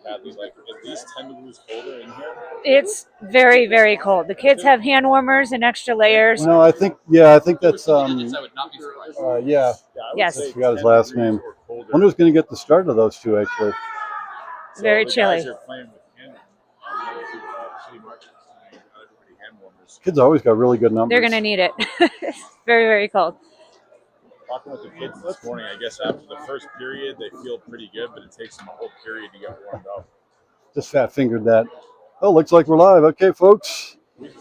Kathy, like at least 10 degrees colder in here? It's very, very cold. The kids have hand warmers and extra layers. No, I think that's I would not be surprised. yeah. Yes. I forgot his last name. I wonder who's going to get the start of those two actually. So Very the chilly. Guys are playing with hand warmers. Kids always got really good numbers. They're going to need it. It's very, very cold. Talking with the kids this morning, I guess after the first period, they feel pretty good, but it takes them a whole period to get warmed up. Just fat fingered that. Oh, looks like we're live. Okay, folks.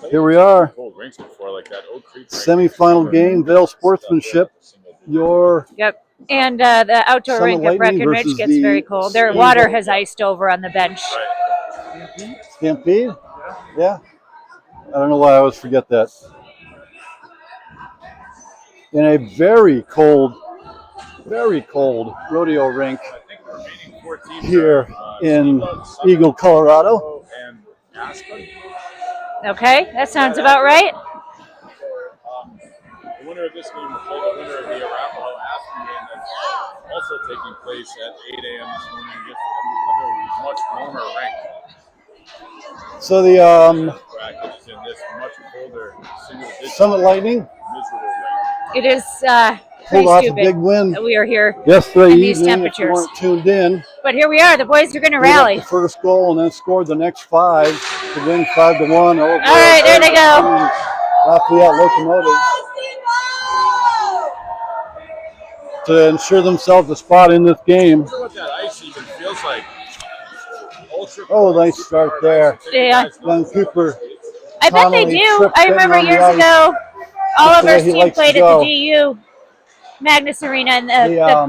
Here we are. Cold rinks before, like that Oak Creek Semi-final game, Vail Sportsmanship. Yep. And the outdoor Summit rink at Lightning Breckenridge versus gets very cold. Their water has iced over on the bench. Stampede? Yeah. I don't know why I always forget that. In a very cold rodeo rink here in Eagle, Colorado. Okay, that sounds about right. The winner of this game will play the winner of the Arapahoe Aspen game that's also taking place at 8 a.m. this morning with another much warmer rink. So the Bracket is in this much colder single-digit Summit Lightning miserable rink. It is pulled pretty off a stupid big win that we are here yesterday in these evening. If you temperatures. weren't tuned in, But here we are. The boys are going to put up rally. the first goal and then scored the next 5 to win 5-1 over. All right, there they go. Lafayette Locomotive to ensure themselves a spot in this game. I wonder what that ice even feels like. Oh, nice start there. Yeah. Glenn Cooper. I bet they Connolly do. tripped I in remember on the years ice. ago, all That's of the our way he team likes to played at go. the GU Magnus Arena, and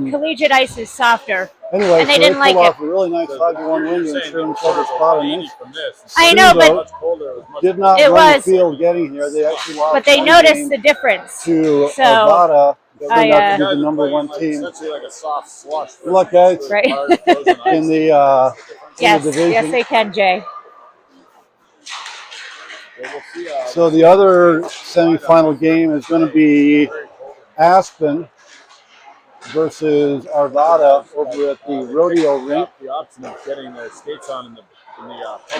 the collegiate ice is softer. Anyway, And they so didn't like pulled it. off a really nice 5-1 win to ensure themselves a spot in this. I know, but Steamboat did not it run was. the field getting here. They actually lost But they one noticed game the difference. to So Arvada. They turned out to I, be the number 1 team. Essentially like a soft slush. Good luck, guys. Right. In the division. yes, they can, Jay. So the other semifinal game is going to be Aspen versus Arvada over at the rodeo rink. The option of getting their skates on in the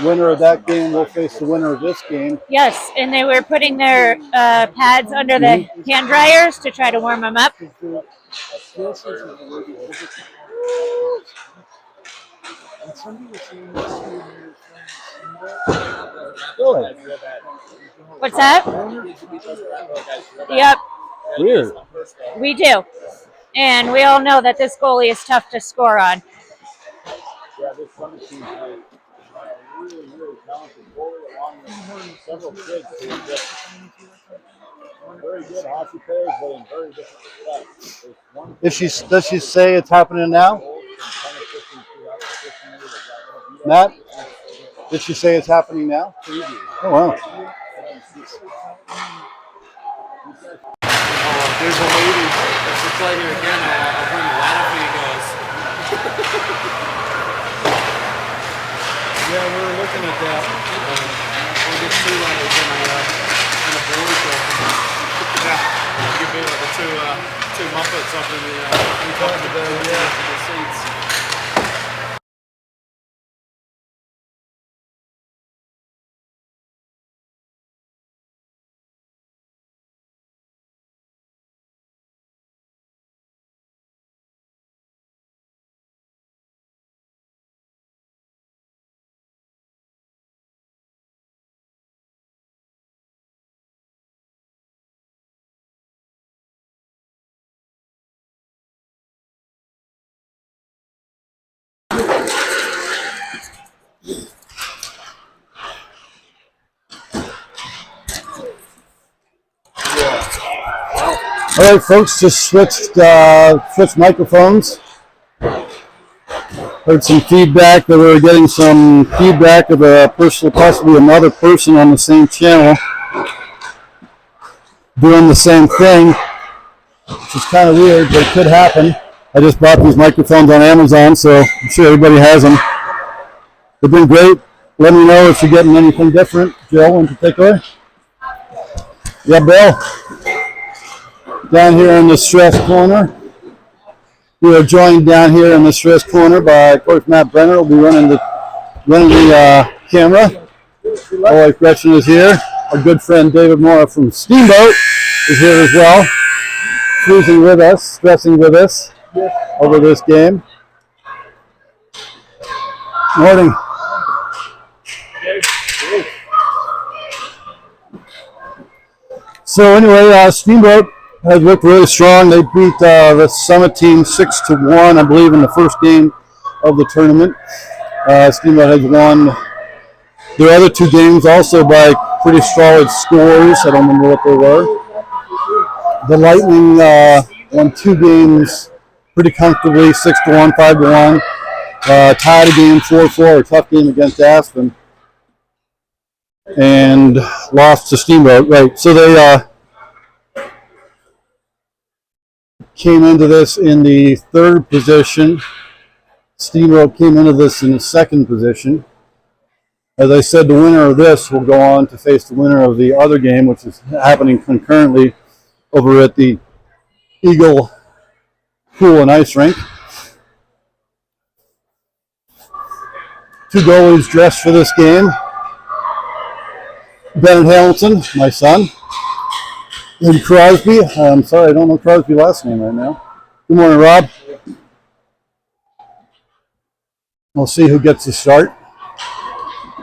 Winner of that game will face the winner of this game. Yes, and they were putting their pads under the hand dryers to try to warm them up. Really? What's that? Yep, Weird. we do. And we all know that this goalie is tough to score on. Yeah, this Summit team has a really talented goalie along with several kids who are just very good hockey players, but in very different respects. Does she say it's happening now? Matt? Did she say it's happening now? Oh, wow. There's a lady that's to play here again. I'll bring the ladder for you guys. Yeah, we were looking at that. We'll get 2 ladders and a board show. Yeah, you could be like the two Muppets up in the seats. All right, folks, just switched microphones. Heard some feedback that we were getting some feedback of a person, possibly another person on the same channel doing the same thing, which is kind of weird, but it could happen. I just bought these microphones on Amazon, so I'm sure everybody has them. They've been great. Let me know if you're getting anything different, Jill, in particular. Yeah, Bill. Down here in the stress corner. We are joined down here in the stress corner by Coach Matt Brenner. We'll be running the running the camera. My wife Gretchen is here. Our good friend David Mora from Steamboat is here as well, cruising with us, stressing with us over this game. Morning. So anyway, Steamboat has looked really strong. They beat the Summit team 6-1, I believe, in the first game of the tournament. Steamboat has won their other 2 games also by pretty solid scores. I don't remember what they were. The Lightning won 2 games pretty comfortably, 6-1, 5-1. Tied a game 4-4, a tough game against Aspen, and lost to Steamboat. Right, so they came into this in the 3rd position. Steamboat came into this in the 2nd position. As I said, the winner of this will go on to face the winner of the other game, which is happening concurrently over at the Eagle Pool and Ice Rink. 2 goalies dressed for this game. Bennett Hamilton, my son, and Crosby. I'm sorry, I don't know Crosby's last name right now. Good morning, Rob. We'll see who gets the start.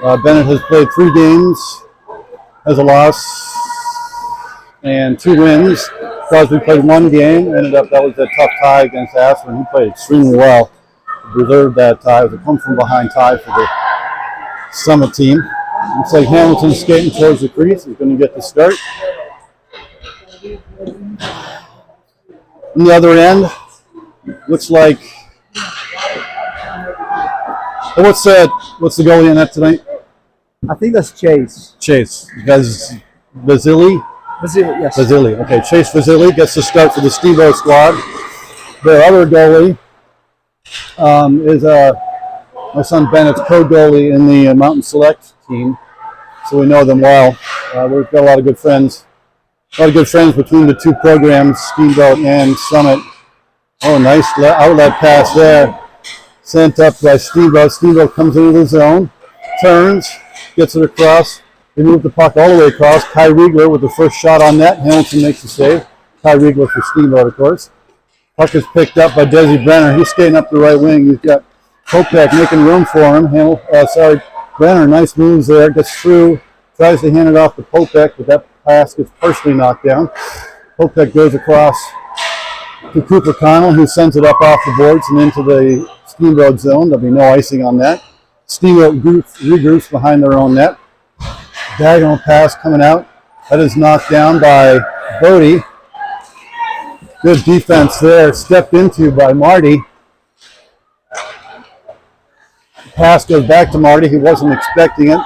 Bennett has played 3 games, has a loss and 2 wins. Crosby played 1 game, that was a tough tie against Aspen. He played extremely well, preserved that tie. It was a come-from-behind tie for the Summit team. Looks like Hamilton's skating towards the crease. He's going to get the start. On the other end, looks like... What's the goalie in that tonight? I think that's Chase. Chase. Vasily? Vasily, yes. Vasily. Okay, Chase Vasily gets the start for the Steamboat squad. Their other goalie is my son Bennett's co-goalie in the Mountain Select team, so we know them well. We've got a lot of good friends. Between the 2 programs, Steamboat and Summit. Oh, nice outlet pass there. Sent up by Steamboat. Steamboat comes into the zone, turns, gets it across. They move the puck all the way across. Kai Riegler with the first shot on net. Hamilton makes the save. Kai Riegler for Steamboat, of course. Puck is picked up by Desi Brenner. He's skating up the right wing. He's got Kopech making room for him. Brenner, nice moves there. Gets through, tries to hand it off to Kopech, but that pass gets partially knocked down. Kopech goes across to Cooper Connell, who sends it up off the boards and into the Steamboat zone. There'll be no icing on that. Steamboat regroups behind their own net. Diagonal pass coming out. That is knocked down by Bodie. Good defense there, stepped into by Marty. Pass goes back to Marty. He wasn't expecting it.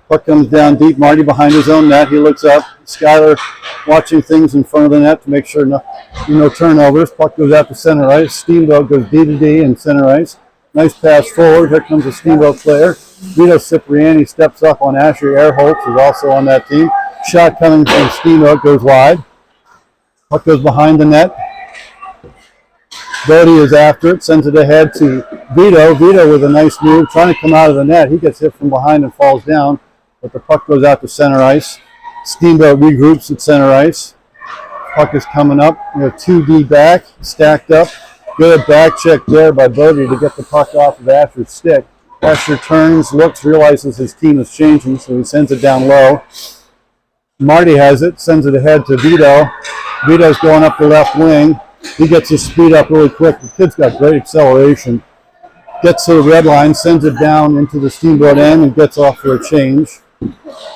Puck comes down deep. Marty behind his own net. He looks up. Skyler watching things in front of the net to make sure no turnovers. Puck goes out to center ice. Steamboat goes D to D in center ice. Nice pass forward. Here comes a Steamboat player. Vito Cipriani steps up on Asher Earholtz, who's also on that team. Shot coming from Steamboat goes wide. Puck goes behind the net. Bodie is after it, sends it ahead to Vito. Vito with a nice move, trying to come out of the net. He gets hit from behind and falls down, but the puck goes out to center ice. Steamboat regroups at center ice. Puck is coming up. We have 2D back, stacked up. Good back check there by Bodie to get the puck off of Asher's stick. Asher turns, looks, realizes his team is changing, so he sends it down low. Marty has it, sends it ahead to Vito. Vito's going up the left wing. He gets his speed up really quick. The kid's got great acceleration. Gets to the red line, sends it down into the Steamboat end, and gets off for a change.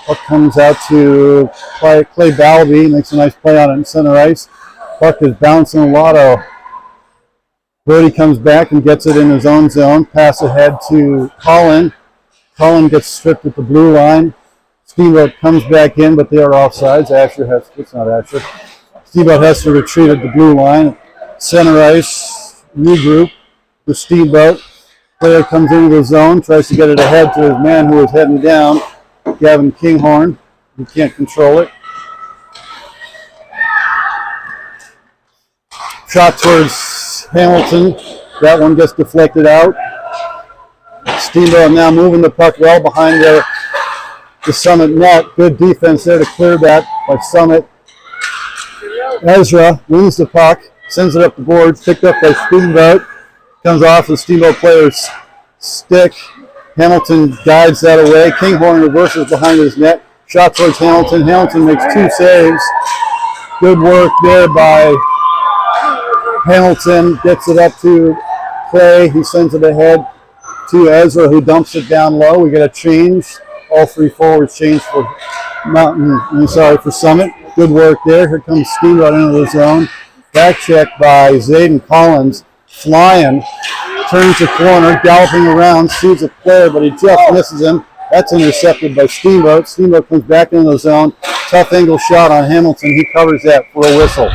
Puck comes out to Clay Balby, makes a nice play on it in center ice. Puck is bouncing a lot of. Brody comes back and gets it in his own zone. Pass ahead to Colin. Colin gets stripped at the blue line. Steamboat comes back in, but they are offsides. It's not Asher. Steamboat has to retreat at the blue line. Center ice, regroup. The Steamboat player comes into the zone, tries to get it ahead to his man who is heading down, Gavin Kinghorn. He can't control it. Shot towards Hamilton. That one gets deflected out. Steamboat now moving the puck well behind the Summit net. Good defense there to clear that by Summit. Ezra wins the puck, sends it up the boards, picked up by Steamboat. Comes off the Steamboat player's stick. Hamilton guides that away. Kinghorn reverses behind his net. Shot towards Hamilton. Hamilton makes 2 saves. Good work there by Hamilton. Gets it up to Clay. He sends it ahead to Ezra, who dumps it down low. We get a change. All 3 forwards change for for Summit. Good work there. Here comes Steamboat into the zone. Back check by Zayden Collins. Flying. Turns the corner. Galloping around. Sees a player, but he just misses him. That's intercepted by Steamboat. Steamboat comes back into the zone. Tough angle shot on Hamilton. He covers that for a whistle.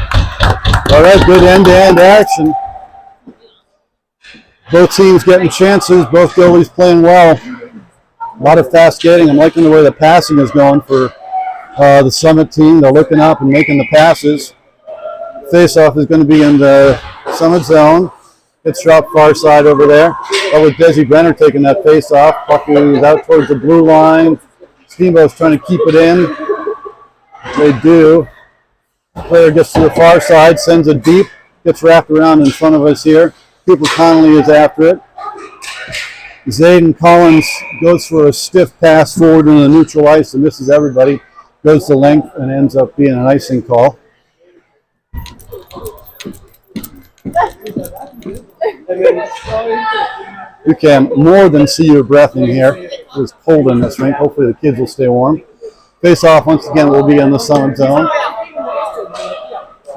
All right, good end-to-end action. Both teams getting chances. Both goalies playing well. A lot of fast skating. I'm liking the way the passing is going for the Summit team. They're looking up and making the passes. Face-off is going to be in the Summit zone. It's dropped far side over there. But with Desi Brenner taking that face-off, puck is out towards the blue line. Steamboat's trying to keep it in. They do. The player gets to the far side, sends it deep, gets wrapped around in front of us here. Cooper Connolly is after it. Zayden Collins goes for a stiff pass forward into the neutral ice and misses everybody. Goes to length and ends up being an icing call. You can more than see your breath in here. It's cold in this rink. Hopefully the kids will stay warm. Face off once again will be in the Summit zone.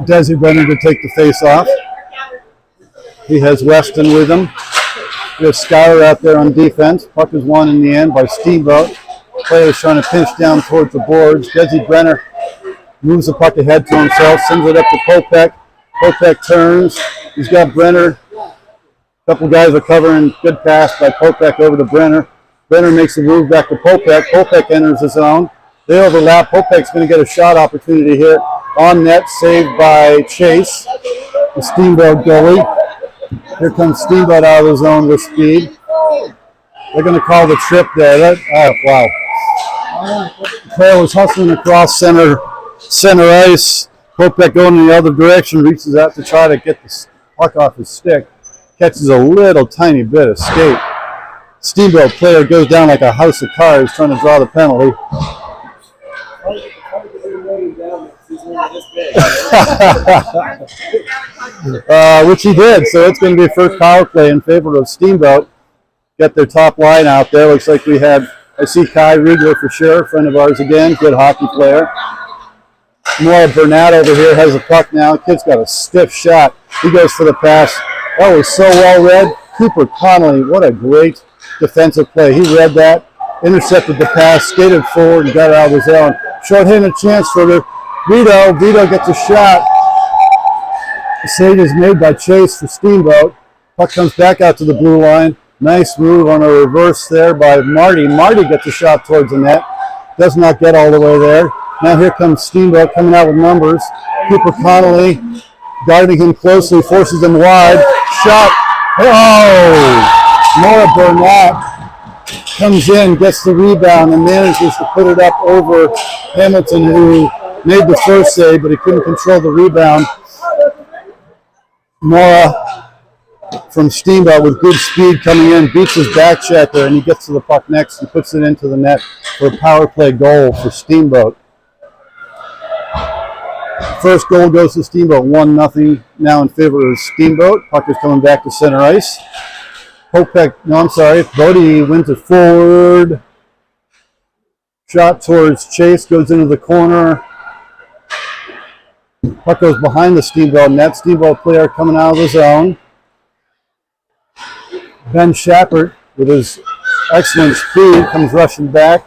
Desi Brenner to take the face off. He has Weston with him. There's Schuyler out there on defense. Puck is won in the end by Steamboat. Player is trying to pinch down towards the boards. Desi Brenner moves the puck ahead to himself, sends it up to Popek. Popek turns. He's got Brenner. A couple guys are covering. Good pass by Popek over to Brenner. Brenner makes the move back to Popek. Popek enters the zone. They overlap. Popek's going to get a shot opportunity here. On net, saved by Chase, the Steamboat goalie. Here comes Steamboat out of the zone with speed. They're going to call the trip there. Wow. The player was hustling across center ice. Popek going in the other direction, reaches out to try to get the puck off his stick. Catches a little tiny bit of skate. Steamboat player goes down like a house of cards trying to draw the penalty. Which he did, so it's going to be first power play in favor of Steamboat. Get their top line out there. Looks like I see Kai Riegler for sure, friend of ours again, good hockey player. Maura Burnett over here has the puck now. Kid's got a stiff shot. He goes for the pass. That was so well read. Cooper Connolly, what a great defensive play. He read that, intercepted the pass, skated forward, and got out of the zone. Short-handed chance for the Vito. Vito gets a shot. The save is made by Chase for Steamboat. Puck comes back out to the blue line. Nice move on a reverse there by Marty. Marty gets a shot towards the net. Does not get all the way there. Now here comes Steamboat coming out with numbers. Cooper Connolly guarding him closely, forces him wide. Shot. Oh! Maura Burnett comes in, gets the rebound, and manages to put it up over Hamilton, who made the first save, but he couldn't control the rebound. Maura from Steamboat with good speed coming in, beats his back checker, and he gets to the puck next and puts it into the net for a power play goal for Steamboat. First goal goes to Steamboat, 1-0 now in favor of Steamboat. Puck is coming back to center ice. Bodie wins it forward. Shot towards Chase, goes into the corner. Puck goes behind the Steamboat net. Steamboat player coming out of the zone. Ben Shappert, with his excellent speed, comes rushing back.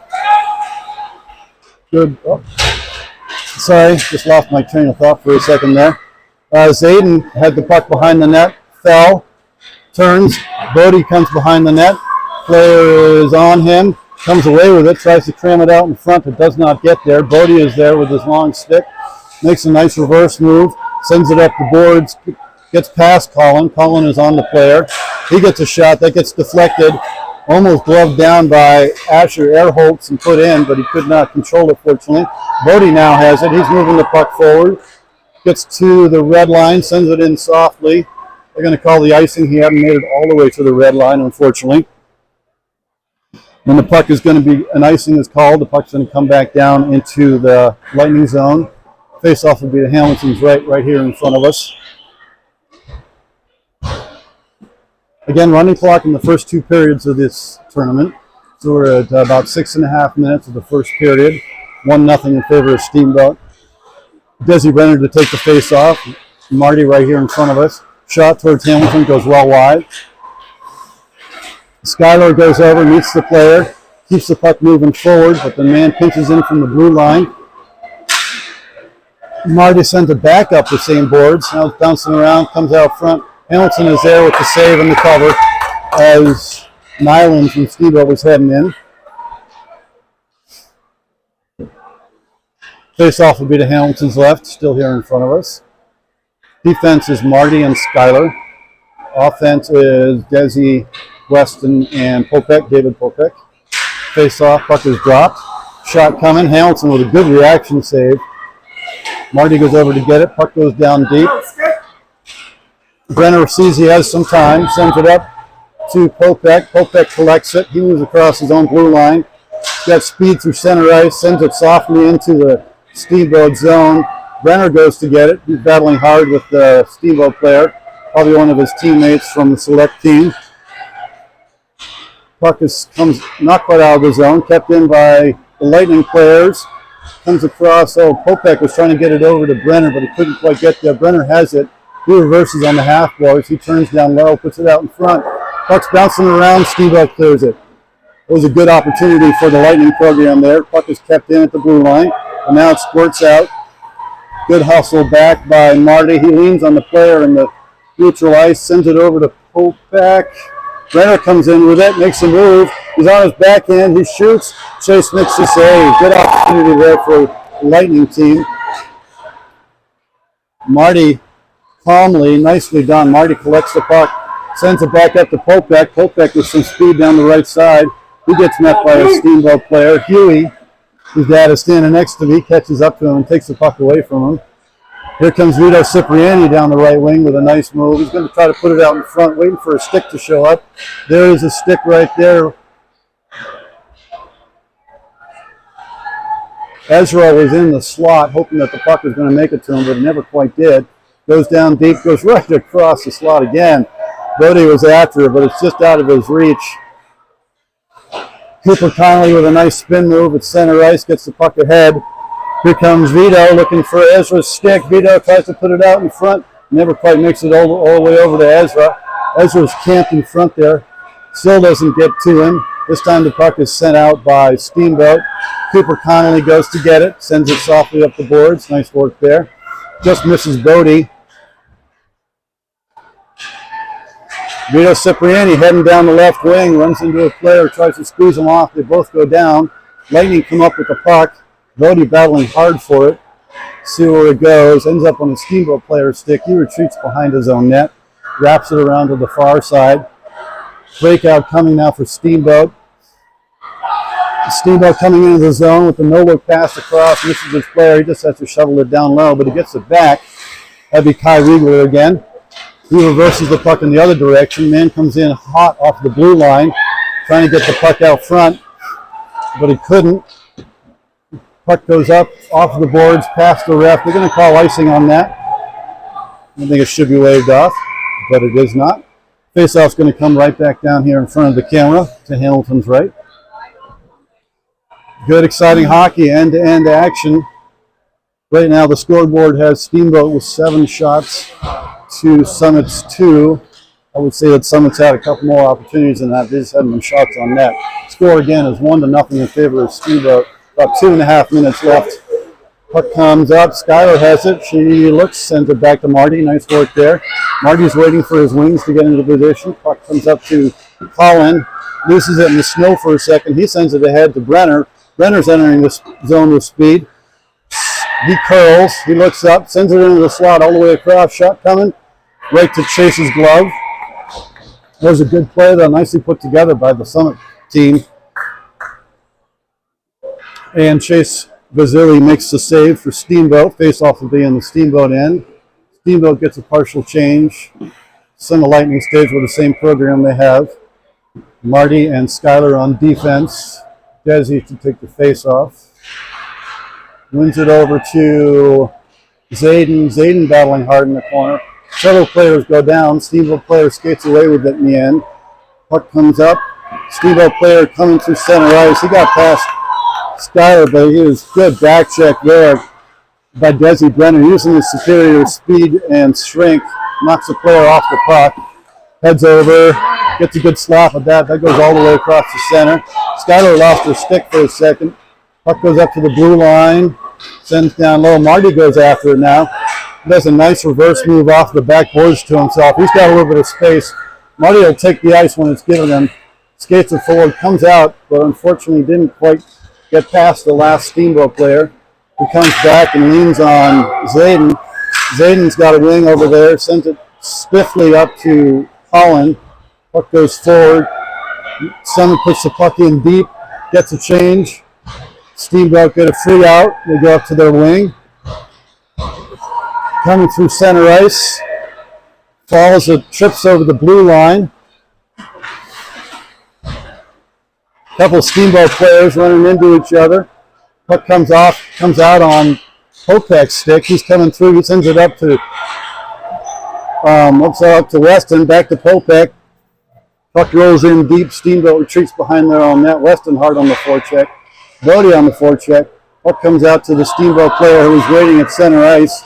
Good. Oh. Sorry, just lost my train of thought for a second there. Zayden had the puck behind the net, fell, turns. Bodie comes behind the net. Player is on him, comes away with it, tries to cram it out in front, but does not get there. Bodie is there with his long stick, makes a nice reverse move, sends it up the boards, gets past Colin. Colin is on the player. He gets a shot that gets deflected. Almost gloved down by Asher Earholtz and put in, but he could not control it, fortunately. Bodie now has it. He's moving the puck forward. Gets to the red line, sends it in softly. They're going to call the icing. He hadn't made it all the way to the red line, unfortunately. When the puck is going to be, an icing is called, the puck's going to come back down into the Lightning zone. Face-off will be to Hamilton's right here in front of us. Again, running clock in the first 2 periods of this tournament. So we're at about 6.5 minutes of the first period. 1-0 in favor of Steamboat. Desi Brenner to take the face-off. Marty right here in front of us. Shot towards Hamilton, goes well wide. Skylar goes over, meets the player, keeps the puck moving forward, but the man pinches in from the blue line. Marty sends it back up the same boards. Now it's bouncing around, comes out front. Hamilton is there with the save and the cover as Nyland from Steamboat was heading in. Face-off will be to Hamilton's left, still here in front of us. Defense is Marty and Skylar. Offense is Desi, Weston, and Popek, David Popek. Face-off, puck is dropped. Shot coming. Hamilton with a good reaction save. Marty goes over to get it. Puck goes down deep. Brenner sees he has some time, sends it up to Popek. Popek collects it. He moves across his own blue line. Got speed through center ice, sends it softly into the Steamboat zone. Brenner goes to get it. He's battling hard with the Steamboat player, probably one of his teammates from the select team. Puck comes not quite out of the zone, kept in by the Lightning players. Comes across, Popek was trying to get it over to Brenner, but he couldn't quite get there. Brenner has it. He reverses on the half boards. He turns down low, puts it out in front. Puck's bouncing around, Steamboat clears it. It was a good opportunity for the Lightning program there. Puck is kept in at the blue line, and now it squirts out. Good hustle back by Marty. He leans on the player in the neutral ice, sends it over to Popek. Brenner comes in with it, makes a move. He's on his backhand. He shoots. Chase makes the save. Good opportunity there for the Lightning team. Marty calmly, nicely done. Marty collects the puck, sends it back up to Popek. Popek with some speed down the right side. He gets met by a Steamboat player. Huey, his dad is standing next to me, catches up to him and takes the puck away from him. Here comes Vito Cipriani down the right wing with a nice move. He's going to try to put it out in front, waiting for a stick to show up. There is a stick right there. Ezra was in the slot, hoping that the puck was going to make it to him, but it never quite did. Goes down deep, goes right across the slot again. Bodie was after it, but it's just out of his reach. Cooper Connolly with a nice spin move at center ice, gets the puck ahead. Here comes Vito looking for Ezra's stick. Vito tries to put it out in front. Never quite makes it all the way over to Ezra. Ezra's camped in front there. Still doesn't get to him. This time the puck is sent out by Steamboat. Cooper Connolly goes to get it. Sends it softly up the boards. Nice work there. Just misses Bodie. Vito Cipriani heading down the left wing. Runs into a player. Tries to squeeze him off. They both go down. Lightning come up with the puck. Bodie battling hard for it. See where it goes. Ends up on the Steamboat player's stick. He retreats behind his own net. Wraps it around to the far side. Breakout coming now for Steamboat. Steamboat coming into the zone with the no-look pass across. Misses his player. He just has to shovel it down low, but he gets it back. That'd be Kai Riegler again. He reverses the puck in the other direction. Man comes in hot off the blue line, trying to get the puck out front, but he couldn't. Puck goes up off the boards, past the ref. They're going to call icing on that. I think it should be waved off, but it is not. Faceoff's going to come right back down here in front of the camera to Hamilton's right. Good, exciting hockey, end-to-end action. Right now, the scoreboard has Steamboat with 7 shots to Summit's 2. I would say that Summit's had a couple more opportunities than that. They just haven't been shots on net. Score again is 1-0 in favor of Steamboat. About 2.5 minutes left. Puck comes up. Skylar has it. She looks, sends it back to Marty. Nice work there. Marty's waiting for his wings to get into position. Puck comes up to Colin. Loses it in the snow for a second. He sends it ahead to Brenner. Brenner's entering the zone with speed. He curls. He looks up. Sends it into the slot all the way across. Shot coming. Right to Chase's glove. That was a good play, though, nicely put together by the Summit team. And Chase Vasily makes the save for Steamboat. Face-off will be in the Steamboat end. Steamboat gets a partial change. Send the Lightning stays with the same program they have. Marty and Skyler on defense. Desi to take the face-off. Wins it over to Zayden. Zayden battling hard in the corner. Several players go down. Steamboat player skates away with it in the end. Puck comes up. Steamboat player coming through center ice. He got past Skyler, but he was good back check there by Desi Brenner, using his superior speed and strength. Knocks the player off the puck. Heads over. Gets a good slap at that. That goes all the way across the center. Skyler lost her stick for a second. Puck goes up to the blue line. Sends down low. Marty goes after it now. Does a nice reverse move off the backboards to himself. He's got a little bit of space. Marty will take the ice when it's given him. Skates it forward, comes out, but unfortunately didn't quite get past the last Steamboat player, who comes back and leans on Zayden. Zayden's got a wing over there, sends it stiffly up to Holland. Puck goes forward. Summit puts the puck in deep, gets a change. Steamboat get a free out. They go up to their wing. Coming through center ice. Falls, it trips over the blue line. Couple Steamboat players running into each other. Puck comes out on Popek's stick. He's coming through. He sends it up to up to Weston. Back to Popek. Puck rolls in deep. Steamboat retreats behind their own net. Weston hard on the forecheck. Bodie on the forecheck. Puck comes out to the Steamboat player who was waiting at center ice.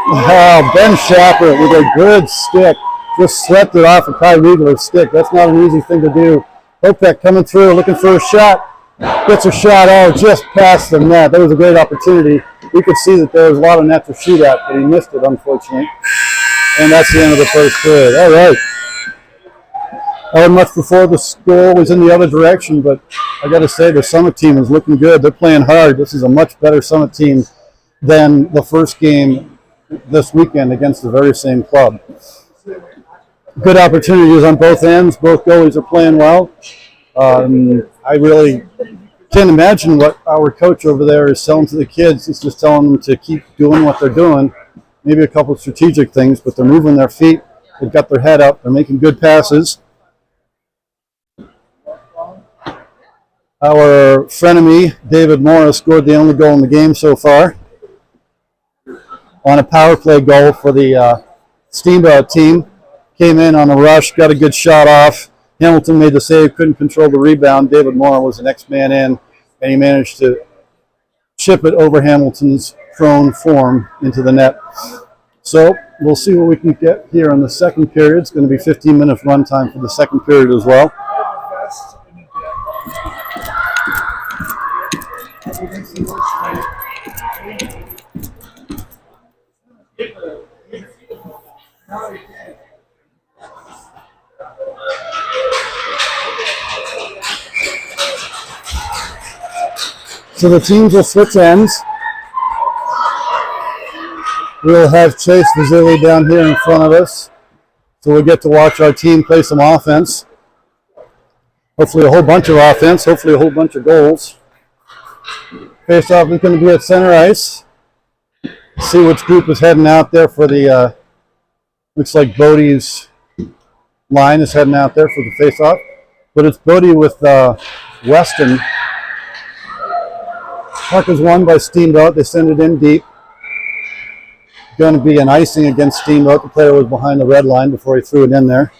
Ben Schapper with a good stick. Just swept it off of Kai Riegler's stick. That's not an easy thing to do. Popek coming through, looking for a shot. Gets a shot just past the net. That was a great opportunity. You could see that there was a lot of net to shoot at, but he missed it, unfortunately. And that's the end of the first period. All right. I had much before the score was in the other direction, but I got to say the Summit team is looking good. They're playing hard. This is a much better Summit team than the first game this weekend against the very same club. Good opportunities on both ends. Both goalies are playing well. I really can't imagine what our coach over there is selling to the kids. He's just telling them to keep doing what they're doing. Maybe a couple of strategic things, but they're moving their feet. They've got their head up. They're making good passes. Our frenemy, David Morris, scored the only goal in the game so far on a power play goal for the Steamboat team. Came in on a rush, got a good shot off. Hamilton made the save, couldn't control the rebound. David Morris was the next man in, and he managed to chip it over Hamilton's prone form into the net. So we'll see what we can get here in the second period. It's going to be 15 minutes run time for the second period as well. So the teams will switch ends. We'll have Chase Vasily down here in front of us. So we'll get to watch our team play some offense. Hopefully a whole bunch of offense, hopefully a whole bunch of goals. Face-off is going to be at center ice. See which group is heading out there for the, looks like Bodie's line is heading out there for the face-off. But it's Bodie with Weston. Puck is won by Steamboat. They send it in deep. Going to be an icing against Steamboat. The player was behind the red line before he threw it in there.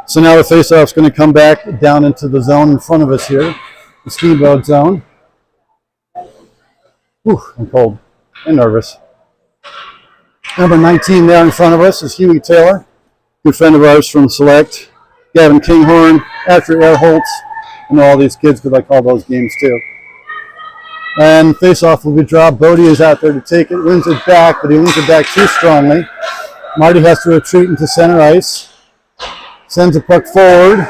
So now the face-off is going to come back down into the zone in front of us here, the Steamboat zone. Whew, I'm cold and nervous. Number 19 there in front of us is Huey Taylor, good friend of ours from Select. Gavin Kinghorn, Asher Airholtz. I know all these kids because I call those games too. And face-off will be dropped. Bodie is out there to take it, wins it back, but he wins it back too strongly. Marty has to retreat into center ice. Sends the puck forward,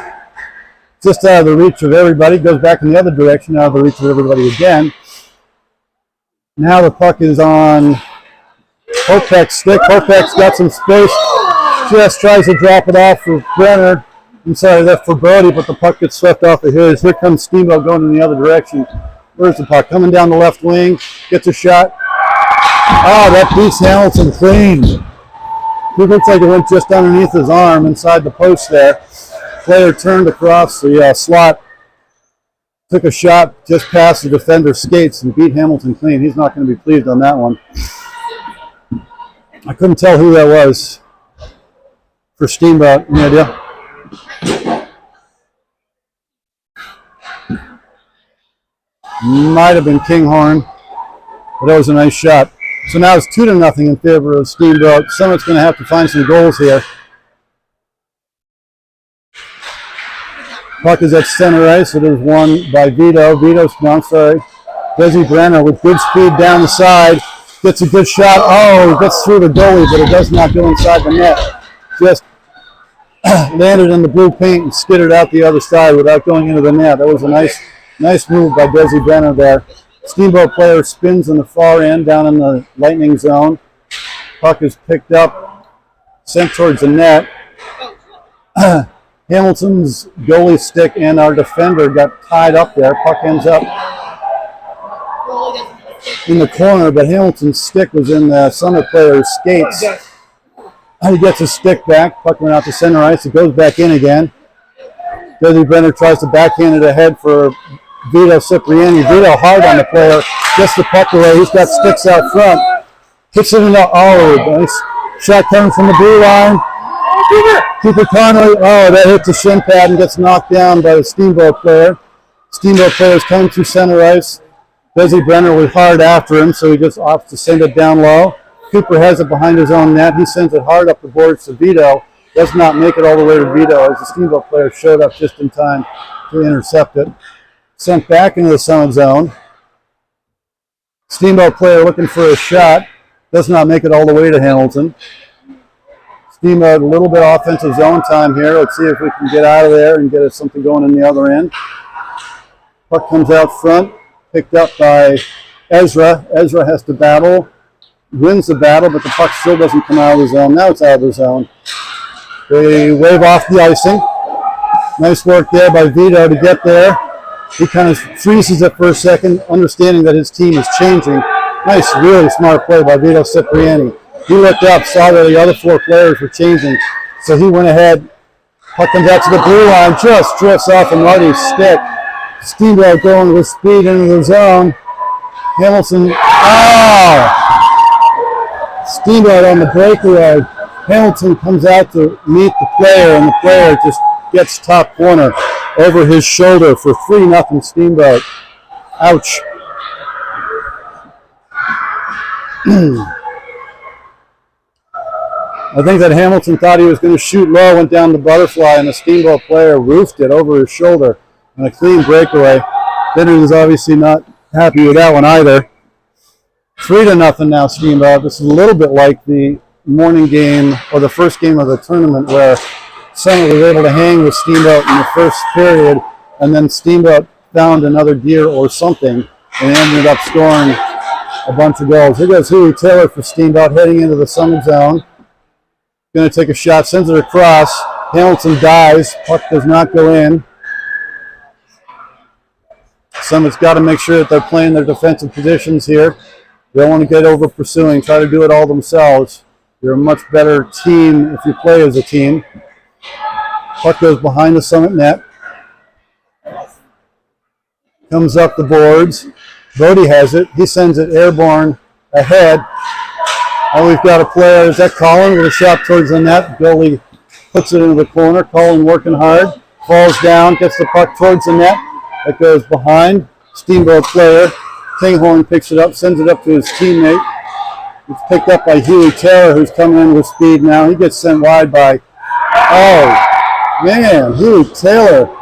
just out of the reach of everybody. Goes back in the other direction, out of the reach of everybody again. Now the puck is on Popek's stick. Popek's got some space. just tries to drop it off for Brenner. I'm sorry, that's for Brody, but the puck gets swept off of his. Here comes Steamboat going in the other direction. Where's the puck? Coming down the left wing, gets a shot. Oh, that beats Hamilton clean. It looks like it went just underneath his arm inside the post there. Player turned across the slot, took a shot just past the defender's skates and beat Hamilton clean. He's not going to be pleased on that one. I couldn't tell who that was for Steamboat. Any idea? Might have been Kinghorn, but that was a nice shot. So now it's 2-0 in favor of Steamboat. Summit's going to have to find some goals here. Puck is at center ice. It is won by Vito. Desi Brenner with good speed down the side. Gets a good shot. Oh, gets through the goalie, but it does not go inside the net. Just landed in the blue paint and skidded out the other side without going into the net. That was a nice move by Desi Brenner there. Steamboat player spins in the far end down in the Lightning zone. Puck is picked up, sent towards the net. Hamilton's goalie stick and our defender got tied up there. Puck ends up in the corner, but Hamilton's stick was in the Summit player's skates. He gets his stick back. Puck went out to center ice. It goes back in again. Desi Brenner tries to backhand it ahead for Vito Cipriani. Vito hard on the player. Gets the puck away. He's got sticks out front. Hits it in the nice shot coming from the blue line. Cooper Connolly. Oh, that hits the shin pad and gets knocked down by the Steamboat player. Steamboat player is coming through center ice. Desi Brenner was hard after him, so he just opts to send it down low. Cooper has it behind his own net. He sends it hard up the boards to Vito. Does not make it all the way to Vito as the Steamboat player showed up just in time to intercept it. Sent back into the Summit zone. Steamboat player looking for a shot. Does not make it all the way to Hamilton. Steamboat a little bit offensive zone time here. Let's see if we can get out of there and get us something going in the other end. Puck comes out front. Picked up by Ezra. Ezra has to battle. Wins the battle, but the puck still doesn't come out of the zone. Now it's out of the zone. They wave off the icing. Nice work there by Vito to get there. He kind of freezes it for a second, understanding that his team is changing. Nice, really smart play by Vito Cipriani. He looked up, saw that the other four players were changing, so he went ahead. Puck comes out to the blue line, just drifts off of Marty's stick. Steamboat going with speed into the zone. Hamilton, Steamboat on the breakaway. Hamilton comes out to meet the player, and the player just gets top corner over his shoulder for 3-0 Steamboat. Ouch. I think that Hamilton thought he was going to shoot low, went down the butterfly, and the Steamboat player roofed it over his shoulder on a clean breakaway. Benner was obviously not happy with that one either. 3-0 now Steamboat. This is a little bit like the morning game or the first game of the tournament where Summit was able to hang with Steamboat in the first period, and then Steamboat found another gear or something and ended up scoring a bunch of goals. Here goes Huey Taylor for Steamboat heading into the Summit zone. Going to take a shot, sends it across. Hamilton dives. Puck does not go in. Summit's got to make sure that they're playing their defensive positions here. They don't want to get over pursuing, try to do it all themselves. You're a much better team if you play as a team. Puck goes behind the Summit net. Comes up the boards. Bodie has it. He sends it airborne ahead. And we've got a player, is that Colin, with a shot towards the net. Goalie puts it into the corner. Colin working hard. Falls down, gets the puck towards the net. It goes behind. Steamboat player. Kinghorn picks it up, sends it up to his teammate. It's picked up by Huey Taylor, who's coming in with speed now. He gets sent wide by, Huey Taylor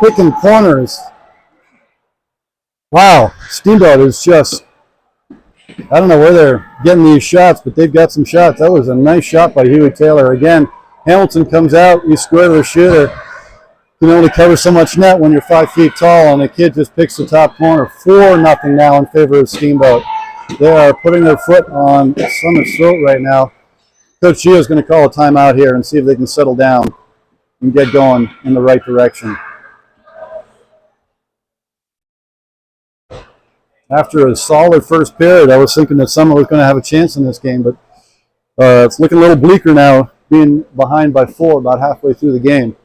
picking corners. Wow, Steamboat is just, I don't know where they're getting these shots, but they've got some shots. That was a nice shot by Huey Taylor. Again, Hamilton comes out, you square the shooter. You can only cover so much net when you're 5 feet tall, and the kid just picks the top corner. 4-0 now in favor of Steamboat. They are putting their foot on Summit's throat right now. Coach Gio is going to call a timeout here and see if they can settle down and get going in the right direction. After a solid first period, I was thinking that Summit was going to have a chance in this game, but it's looking a little bleaker now, being behind by 4 about halfway through the game.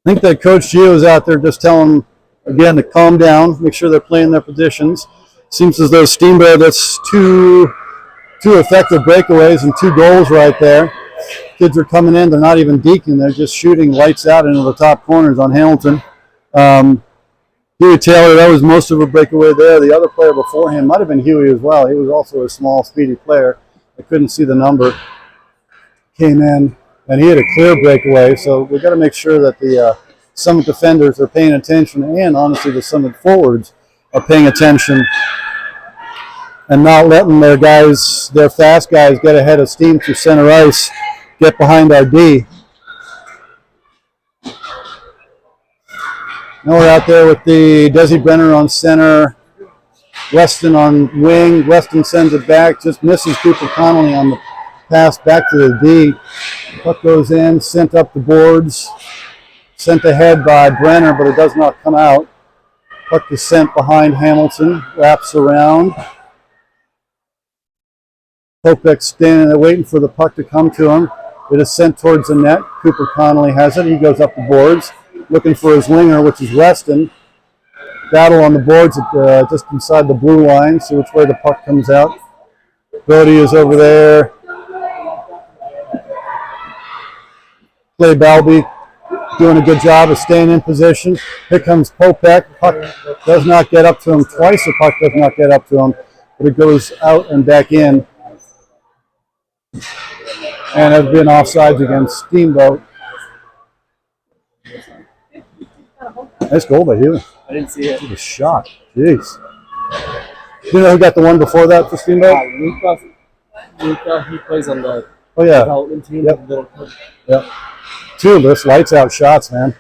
I think that Coach Gio is out there just telling them, again, to calm down, make sure they're playing their positions. Seems as though Steamboat, that's two effective breakaways and 2 goals right there. Kids are coming in, they're not even deking, they're just shooting lights out into the top corners on Hamilton. Huey Taylor, that was most of a breakaway there. The other player before him might have been Huey as well. He was also a small, speedy player. I couldn't see the number. Came in, and he had a clear breakaway, so we've got to make sure that the Summit defenders are paying attention, and honestly the Summit forwards are paying attention and not letting their guys, their fast guys, get ahead of steam through center ice, get behind our D. Now we're out there with the Desi Brenner on center, Weston on wing. Weston sends it back, just misses Cooper Connolly on the pass back to the D. Puck goes in, sent up the boards, sent ahead by Brenner, but it does not come out. Puck is sent behind Hamilton, wraps around. Popek's standing there waiting for the puck to come to him. It is sent towards the net. Cooper Connolly has it. He goes up the boards, looking for his winger, which is Weston. Battle on the boards at, just inside the blue line. See which way the puck comes out. Brody is over there. Clay Balby doing a good job of staying in position. Here comes Popek. Puck does not get up to him. Twice the puck does not get up to him, but it goes out and back in. And have been offsides against Steamboat. Nice goal by Huey. I didn't see it. He was shot. Jeez. You know who got the one before that for Steamboat? Luca, he plays on the Oh, yeah. development team. Yep. Little Yep. 2 of this lights out shots, man.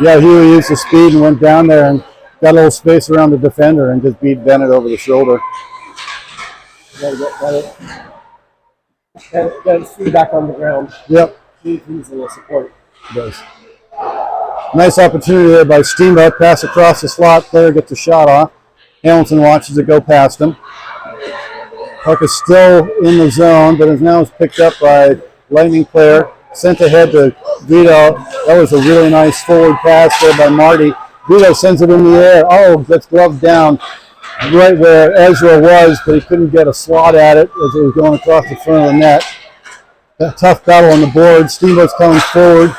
Yeah, Huey used the speed and went down there and got a little space around the defender and just beat Bennett over the shoulder. Got his feet back on the ground. Yep. He's a little support. He does. Nice opportunity there by Steamboat. Pass across the slot. Player gets a shot off. Hamilton watches it go past him. Puck is still in the zone, but is now picked up by Lightning player. Sent ahead to Vito. That was a really nice forward pass there by Marty. Vito sends it in the air. Oh, gets gloved down right where Ezra was, but he couldn't get a slot at it as it was going across the front of the net. A tough battle on the board. Steamboat's coming forward.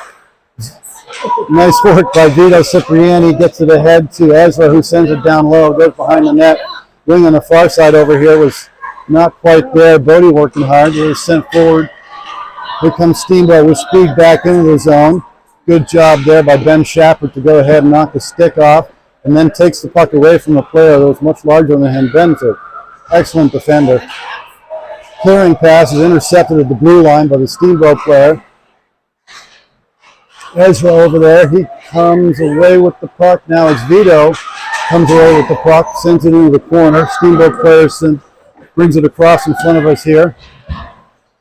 Nice work by Vito Cipriani. Gets it ahead to Ezra, who sends it down low. Goes behind the net. Wing on the far side over here was not quite there. Bodie working hard. It was sent forward. Here comes Steamboat with speed back into the zone. Good job there by Ben Shapard to go ahead and knock the stick off, and then takes the puck away from the player that was much larger than him. Ben's an excellent defender. Clearing pass is intercepted at the blue line by the Steamboat player. Ezra over there, he comes away with the puck. Now it's Vito, comes away with the puck, sends it into the corner. Steamboat player brings it across in front of us here.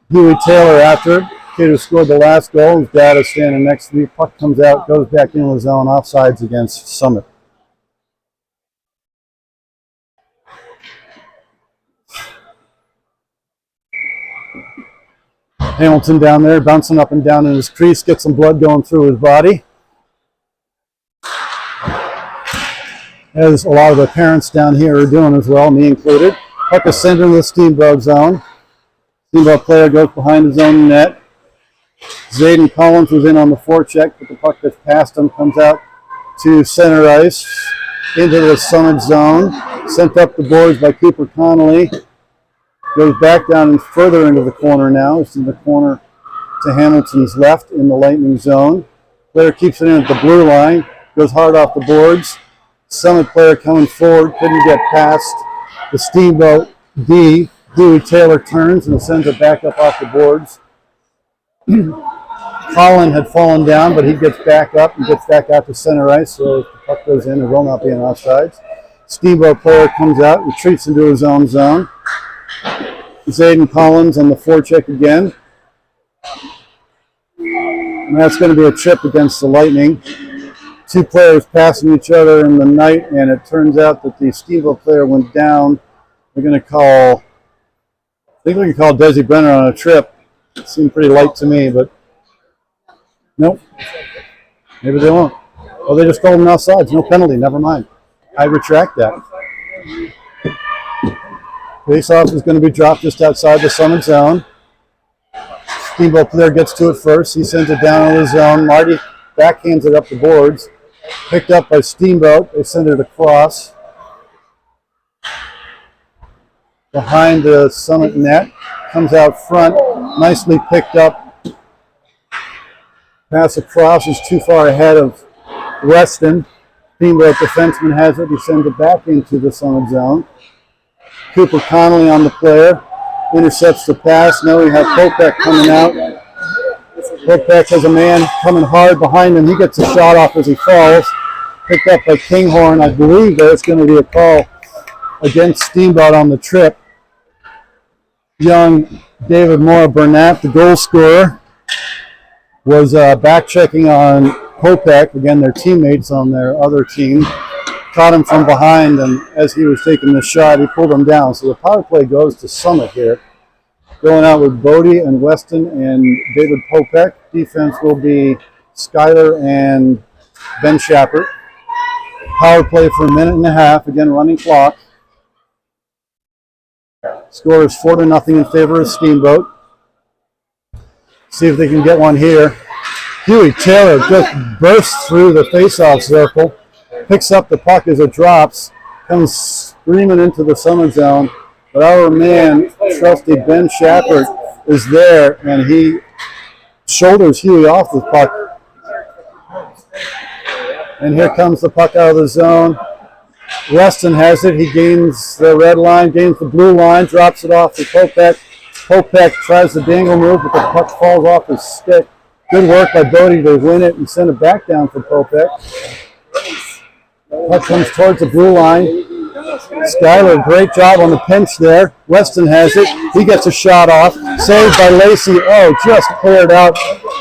Huey Taylor after it. Kid who scored the last goal. His dad is standing next to me. Puck comes out, goes back into the zone, offsides against Summit. Hamilton down there, bouncing up and down in his crease, gets some blood going through his body. As a lot of the parents down here are doing as well, me included. Puck is sent into the Steamboat zone. Steamboat player goes behind his own net. Zayden Collins was in on the forecheck, but the puck that's past him comes out to center ice, into the Summit zone. Sent up the boards by Cooper Connolly. Goes back down and further into the corner now. It's in the corner to Hamilton's left in the Lightning zone. Player keeps it in at the blue line, goes hard off the boards. Summit player coming forward, couldn't get past the Steamboat D. Dewey Taylor turns and sends it back up off the boards. Colin had fallen down, but he gets back up and gets back out to center ice, so if the puck goes in, it will not be an offsides. Steamboat player comes out, retreats into his own zone. Zayden Collins on the forecheck again. And that's going to be a chip against the Lightning. Two players passing each other in the night, and it turns out that the Steamboat player went down. They're going to call, I think we can call Desi Brenner on a trip. It seemed pretty light to me, but nope. Maybe they won't. Oh, they just called him offsides. No penalty. Never mind. I retract that. Face-off is going to be dropped just outside the Summit zone. Steamboat player gets to it first. He sends it down in the zone. Marty backhands it up the boards. Picked up by Steamboat. They send it across. Behind the Summit net. Comes out front. Nicely picked up. Pass across is too far ahead of Weston. Steamboat defenseman has it. He sends it back into the Summit zone. Cooper Connolly on the player. Intercepts the pass. Now we have Popek coming out. Popek has a man coming hard behind him. He gets a shot off as he falls. Picked up by Kinghorn. I believe there's going to be a call against Steamboat on the trip. Young David Moore Burnett, the goal scorer, was back checking on Popek, again their teammates on their other team. Caught him from behind, and as he was taking the shot, he pulled him down. So the power play goes to Summit here. Going out with Bodie and Weston and David Popek. Defense will be Skyler and Ben Shappert. Power play for a minute and a half, again running clock. Score is 4-0 in favor of Steamboat. See if they can get one here. Huey Taylor just bursts through the face-off circle, picks up the puck as it drops, comes screaming into the Summit zone. But our man, trusty Ben Shappert, is there, and he shoulders Huey off the puck. And here comes the puck out of the zone. Weston has it. He gains the red line, gains the blue line, drops it off to Popek. Popek tries the dangle move, but the puck falls off his stick. Good work by Bodie to win it and send it back down for Popek. Puck comes towards the blue line. Skyler, great job on the pinch there. Weston has it. He gets a shot off. Saved by Lacey. Oh, just cleared out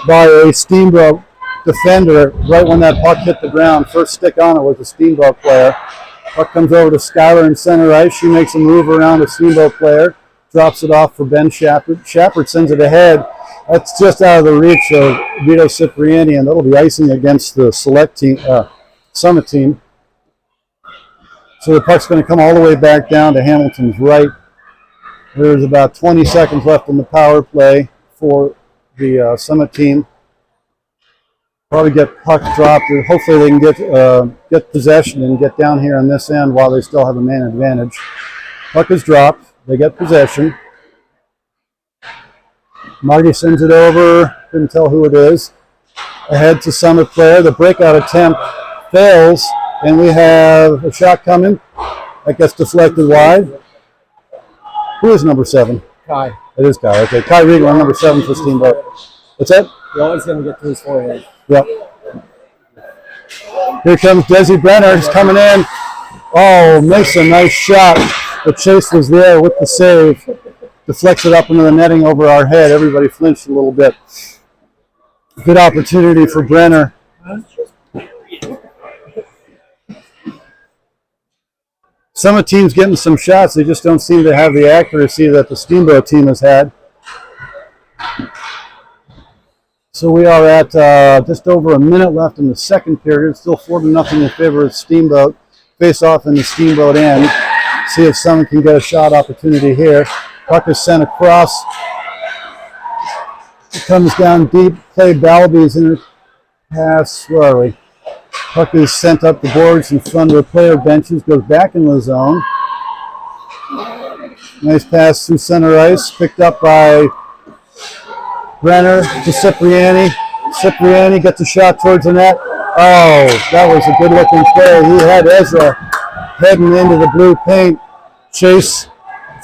by a Steamboat defender right when that puck hit the ground. First stick on it was a Steamboat player. Puck comes over to Skyler in center ice. She makes a move around a Steamboat player. Drops it off for Ben Shappert. Shappert sends it ahead. That's just out of the reach of Vito Cipriani, and that'll be icing against the select team, Summit team. So the puck's going to come all the way back down to Hamilton's right. There's about 20 seconds left in the power play for the Summit team. Probably get puck dropped. Hopefully they can get possession and get down here on this end while they still have a man advantage. Puck is dropped. They get possession. Marty sends it over. Couldn't tell who it is. Ahead to Summit player. The breakout attempt fails, and we have a shot coming. That gets deflected wide. Who is number 7? Kai. It is Kai. Okay, Kai Riegel, number 7 for Steamboat. What's that? You're always going to get to his forehead. Yep. Here comes Desi Brenner. He's coming in. Oh, makes a nice shot. The chase was there with the save. Deflects it up into the netting over our head. Everybody flinched a little bit. Good opportunity for Brenner. Some of the teams getting some shots. They just don't seem to have the accuracy that the Steamboat team has had. So we are at just over a minute left in the second period. Still 4-0 in favor of Steamboat. Face off in the Steamboat end. See if someone can get a shot opportunity here. Puck is sent across. It comes down deep. Clay Balby's in it. Pass. Where are we? Puck is sent up the boards in front of the player benches. Goes back in the zone. Nice pass through center ice. Picked up by Brenner to Cipriani. Cipriani gets a shot towards the net. Oh, that was a good looking play. He had Ezra heading into the blue paint. Chase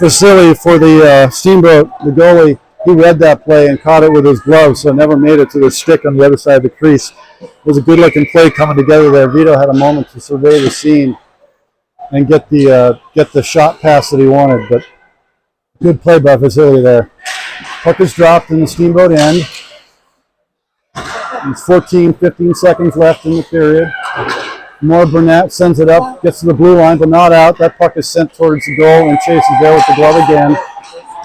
Vasily for the Steamboat, the goalie. He read that play and caught it with his glove, so never made it to the stick on the other side of the crease. It was a good looking play coming together there. Vito had a moment to survey the scene and get the shot pass that he wanted, but good play by Vasily there. Puck is dropped in the Steamboat end. There's 14, 15 seconds left in the period. More Burnett sends it up, gets to the blue line, but not out. That puck is sent towards the goal, and Chase is there with the glove again.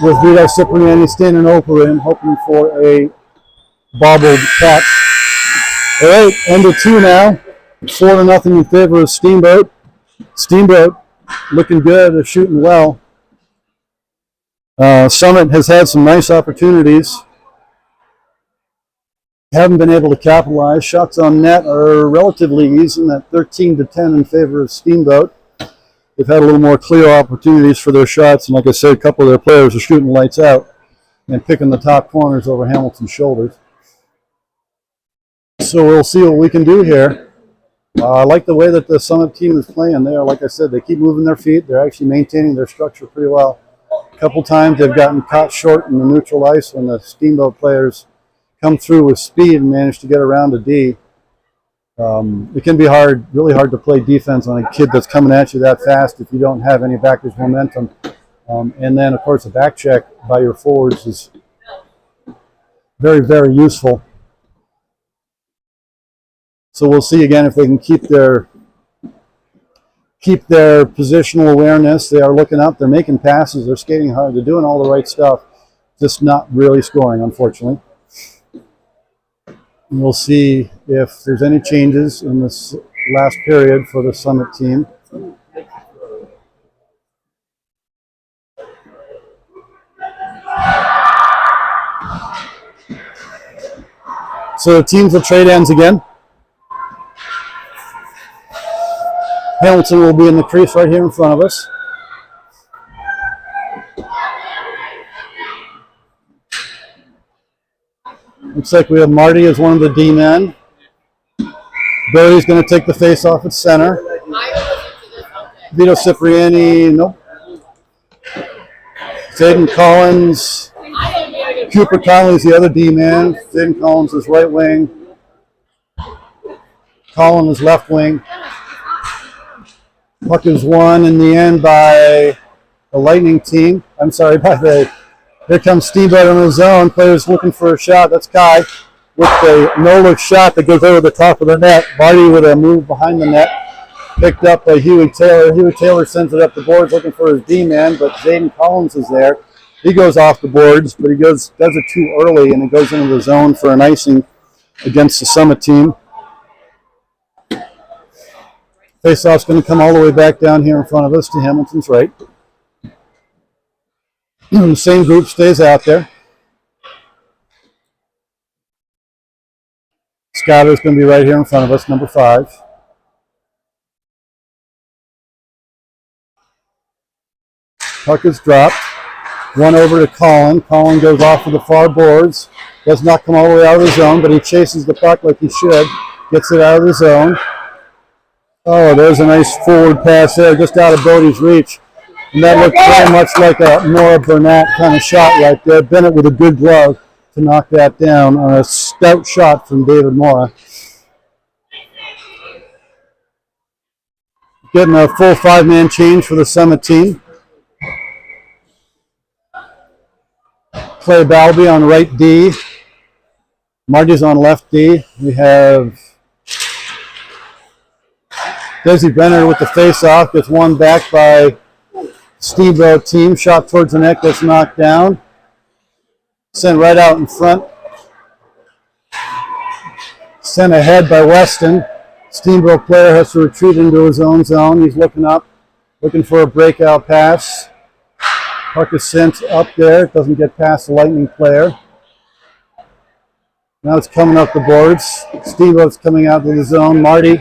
With Vito Cipriani standing over him, hoping for a bobbled catch. All right, end of 2 now. 4-0 in favor of Steamboat. Steamboat looking good, they're shooting well. Summit has had some nice opportunities. Haven't been able to capitalize. Shots on net are relatively even at 13-10 in favor of Steamboat. They've had a little more clear opportunities for their shots, and like I said, a couple of their players are shooting lights out and picking the top corners over Hamilton's shoulders. So we'll see what we can do here. I like the way that the Summit team is playing. They are, like I said, they keep moving their feet. They're actually maintaining their structure pretty well. A couple times they've gotten caught short in the neutral ice when the Steamboat players come through with speed and manage to get around a D. It can be hard, really hard to play defense on a kid that's coming at you that fast if you don't have any backwards momentum. And then, of course, a back check by your forwards is very, very useful. So we'll see again if they can keep their positional awareness. They are looking up, they're making passes, they're skating hard, they're doing all the right stuff, just not really scoring, unfortunately. And we'll see if there's any changes in this last period for the Summit team. So the teams will trade ends again. Hamilton will be in the crease right here in front of us. Looks like we have Marty as one of the D-men. Barry's going to take the face off at center. Vito Cipriani, nope. Zayden Collins. Cooper Conley's the other D-man. Zayden Collins is right wing. Collins is left wing. Puck is won in the end by the Lightning team. I'm sorry, by the... Here comes Steamboat in the zone. Players looking for a shot. That's Kai with the no-look shot that goes over the top of the net. Marty with a move behind the net. Picked up by Huey Taylor. Huey Taylor sends it up the boards looking for his D-man, but Zayden Collins is there. He goes off the boards, but he does it too early, and it goes into the zone for an icing against the Summit team. Faceoff's going to come all the way back down here in front of us to Hamilton's right. The same group stays out there. Scotter's going to be right here in front of us, number 5. Puck is dropped. One over to Colin. Colin goes off of the far boards. Does not come all the way out of the zone, but he chases the puck like he should. Gets it out of the zone. Oh, there's a nice forward pass there, just out of Bodie's reach. And that looked very much like a Nora Burnett kind of shot right there. Bennett with a good glove to knock that down on a stout shot from David Mora. Getting a full 5-man change for the Summit team. Clay Balby on right D. Marty's on left D. We have Desi Brenner with the face-off. Gets one back by Steamboat team. Shot towards the net. Gets knocked down. Sent right out in front. Sent ahead by Weston. Steamboat player has to retreat into his own zone. He's looking up. Looking for a breakout pass. Puck is sent up there. It doesn't get past the Lightning player. Now it's coming up the boards. Steamboat's coming out to the zone. Marty,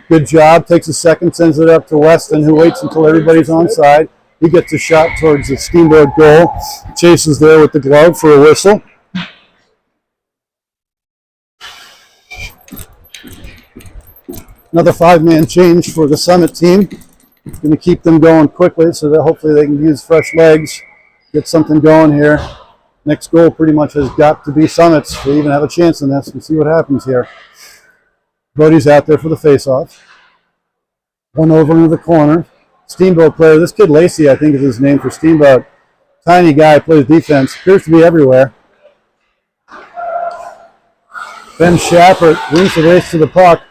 good job. Takes a second, sends it up to Weston, who waits until everybody's onside. He gets a shot towards the Steamboat goal. Chases there with the glove for a whistle. Another 5-man change for the Summit team. Going to keep them going quickly so that hopefully they can use fresh legs, get something going here. Next goal pretty much has got to be Summit's to even have a chance in this. We'll see what happens here. Brody's out there for the face-off. One over into the corner. Steamboat player. This kid Lacey, I think is his name for Steamboat. Tiny guy, plays defense. Appears to be everywhere. Ben Shappert wins the race to the puck.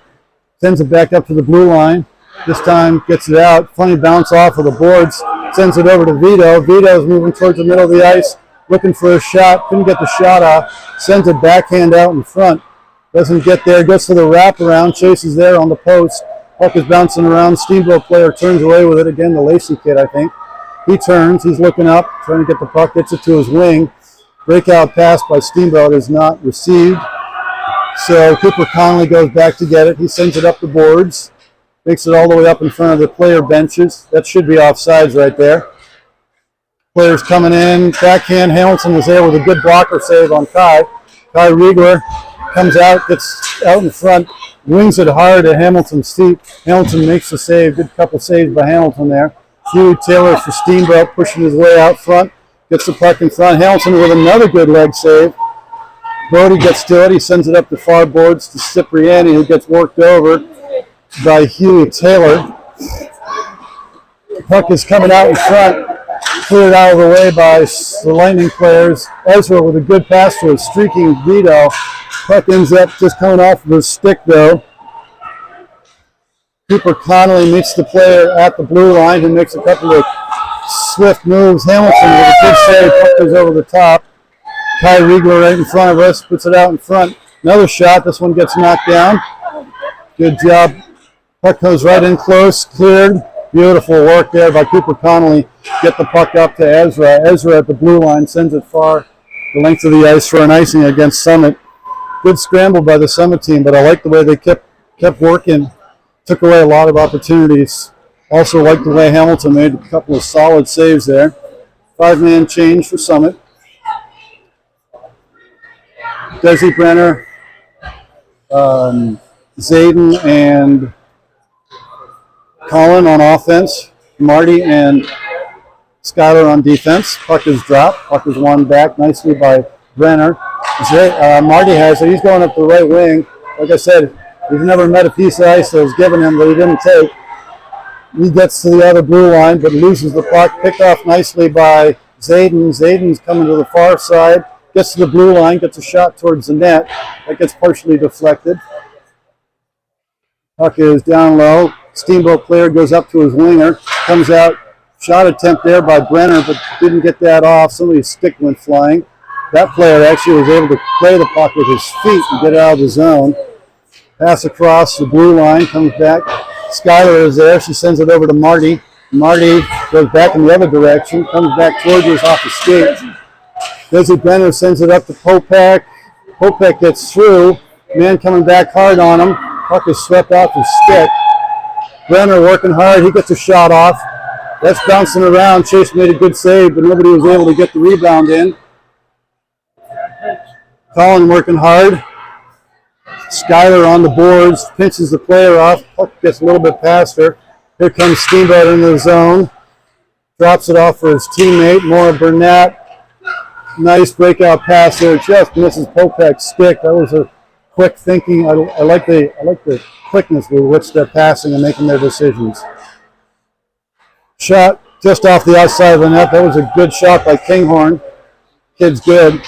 Sends it back up to the blue line. This time gets it out. Funny bounce off of the boards. Sends it over to Vito. Vito's moving towards the middle of the ice. Looking for a shot. Couldn't get the shot off. Sends it backhand out in front. Doesn't get there. Goes for the wraparound. Chases there on the post. Puck is bouncing around. Steamboat player turns away with it. Again, the Lacey kid, I think. He turns. He's looking up. Trying to get the puck. Gets it to his wing. Breakout pass by Steamboat is not received. So Cooper Conley goes back to get it. He sends it up the boards. Makes it all the way up in front of the player benches. That should be offsides right there. Players coming in. Backhand. Hamilton is there with a good blocker save on Kai. Kai Riegler comes out, gets out in front, wings it hard at Hamilton's feet. Hamilton makes the save. Good couple saves by Hamilton there. Huey Taylor for Steamboat pushing his way out front. Gets the puck in front. Hamilton with another good leg save. Brody gets to it. He sends it up the far boards to Cipriani, who gets worked over by Huey Taylor. The puck is coming out in front. Cleared out of the way by the Lightning players. Ezra with a good pass to a streaking Vito. Puck ends up just coming off of his stick, though. Cooper Connolly meets the player at the blue line who makes a couple of swift moves. Hamilton with a good save. Puck goes over the top. Kai Riegler right in front of us, puts it out in front. Another shot. This one gets knocked down. Good job. Puck goes right in close, cleared. Beautiful work there by Cooper Connolly. Get the puck up to Ezra. Ezra at the blue line sends it far the length of the ice for an icing against Summit. Good scramble by the Summit team, but I like the way they kept working. Took away a lot of opportunities. Also like the way Hamilton made a couple of solid saves there. 5-man change for Summit. Desi Brenner, Zayden, and Colin on offense. Marty and Skyler on defense. Puck is dropped. Puck is won back nicely by Brenner. Marty has it. He's going up the right wing. Like I said, we've never met a piece of ice that was given him that he didn't take. He gets to the other blue line, but loses the puck. Picked off nicely by Zayden. Zayden's coming to the far side. Gets to the blue line, gets a shot towards the net. That gets partially deflected. Puck is down low. Steamboat player goes up to his winger. Comes out. Shot attempt there by Brenner, but didn't get that off. Somebody's stick went flying. That player actually was able to play the puck with his feet and get it out of the zone. Pass across the blue line, comes back. Skyler is there. She sends it over to Marty. Marty goes back in the other direction, comes back towards us off the skate. Desi Brenner sends it up to Popek. Popek gets through. Man coming back hard on him. Puck is swept off his stick. Brenner working hard. He gets a shot off. That's bouncing around. Chase made a good save, but nobody was able to get the rebound in. Colin working hard. Skyler on the boards. Pinches the player off. Puck gets a little bit past her. Here comes Steamboat into the zone. Drops it off for his teammate, Maura Burnett. Nice breakout pass there. Just misses Popek's stick. That was a quick thinking. I like the quickness with which they're passing and making their decisions. Shot just off the outside of the net. That was a good shot by Kinghorn. Kid's good.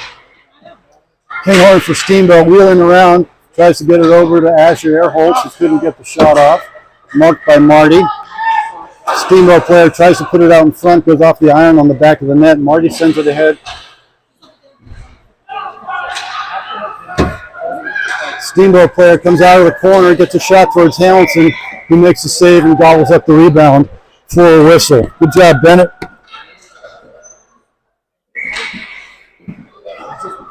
Kinghorn for Steamboat, wheeling around. Tries to get it over to Asher Earholtz. He couldn't get the shot off. Marked by Marty. Steamboat player tries to put it out in front. Goes off the iron on the back of the net. Marty sends it ahead. Steamboat player comes out of the corner, gets a shot towards Hamilton, who makes a save and gobbles up the rebound for a whistle. Good job, Bennett.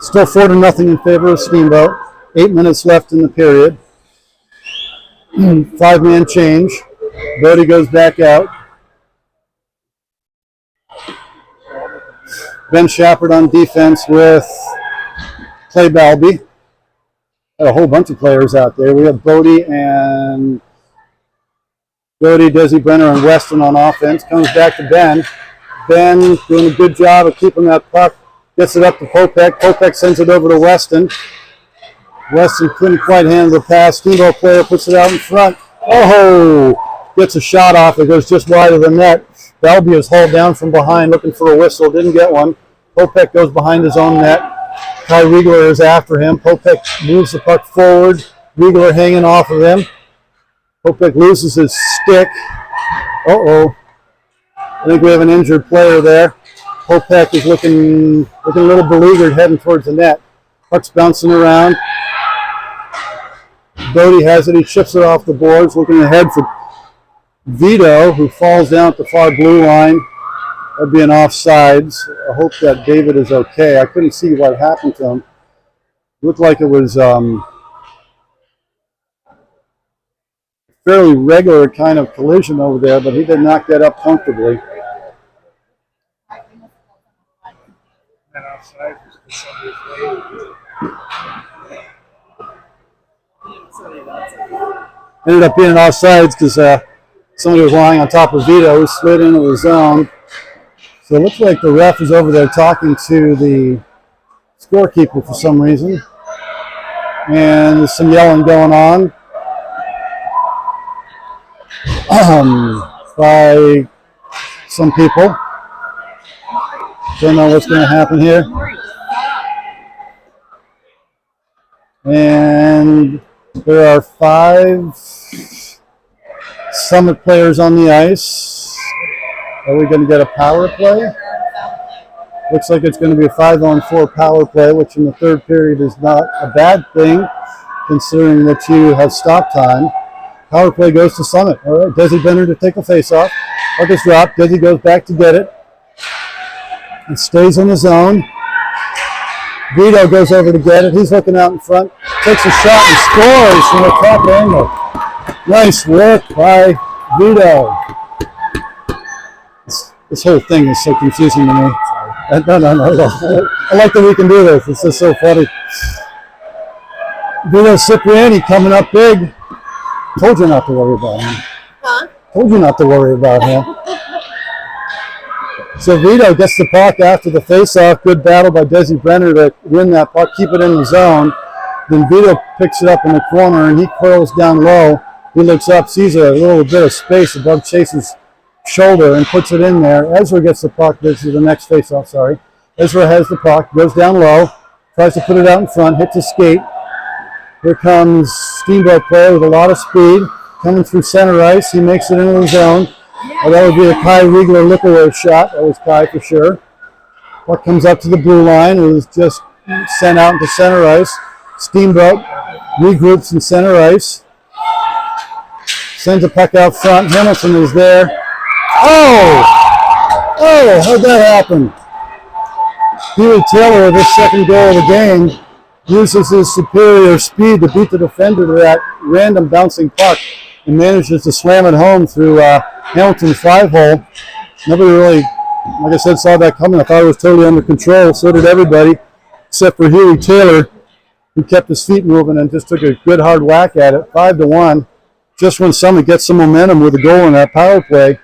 Still 4-0 in favor of Steamboat. 8 minutes left in the period. 5-man change. Bodie goes back out. Ben Shappert on defense with Clay Balby. Got a whole bunch of players out there. We have Bodie and Brody, Desi Brenner, and Weston on offense. Comes back to Ben. Ben doing a good job of keeping that puck. Gets it up to Popek. Popek sends it over to Weston. Weston couldn't quite handle the pass. Steamboat player puts it out in front. Oh! Gets a shot off. It goes just wide of the net. Dalby is hauled down from behind looking for a whistle. Didn't get one. Popek goes behind his own net. Ty Riegler is after him. Popek moves the puck forward. Riegler hanging off of him. Popek loses his stick. Uh-oh. I think we have an injured player there. Popek is looking a little beleaguered heading towards the net. Puck's bouncing around. Bodie has it. He chips it off the boards, looking ahead for Vito, who falls down at the far blue line. That'd be an offsides. I hope that David is okay. I couldn't see what happened to him. Looked like it was fairly regular kind of collision over there, but he did not get up comfortably. Ended up being offsides because somebody was lying on top of Vito, who slid into the zone. So it looks like the ref is over there talking to the scorekeeper for some reason. And there's some yelling going on by some people. Don't know what's going to happen here. And there are 5 Summit players on the ice. Are we going to get a power play? Looks like it's going to be a 5-on-4 power play, which in the third period is not a bad thing, considering that you have stop time. Power play goes to Summit. All right, Desi Benner to take a face-off. Puck is dropped. Desi goes back to get it. It stays in the zone. Vito goes over to get it. He's looking out in front. Takes a shot and scores from the top angle. Nice work by Vito. This whole thing is so confusing to me. No. I like that we can do this. It's just so funny. Vito Cipriani coming up big. Told you not to worry about him. Huh? Told you not to worry about him. So Vito gets the puck after the face-off. Good battle by Desi Brenner to win that puck, keep it in the zone. Then Vito picks it up in the corner, and he curls down low. He looks up, sees a little bit of space above Chase's shoulder, and puts it in there. Ezra gets the puck. This is the next face-off, sorry. Ezra has the puck, goes down low, tries to put it out in front, hits a skate. Here comes Steamboat player with a lot of speed, coming through center ice. He makes it into the zone. Oh, that would be a Kai Riegler look-away shot. That was Kai for sure. Puck comes up to the blue line. It was just sent out into center ice. Steamboat regroups in center ice. Sends a puck out front. Hamilton is there. Oh, how'd that happen? Huey Taylor, with his second goal of the game, uses his superior speed to beat the defender to that random bouncing puck and manages to slam it home through Hamilton's 5-hole. Nobody really, like I said, saw that coming. I thought it was totally under control. So did everybody, except for Huey Taylor, who kept his feet moving and just took a good hard whack at it. 5-1. Just when Summit gets some momentum with a goal in that power play,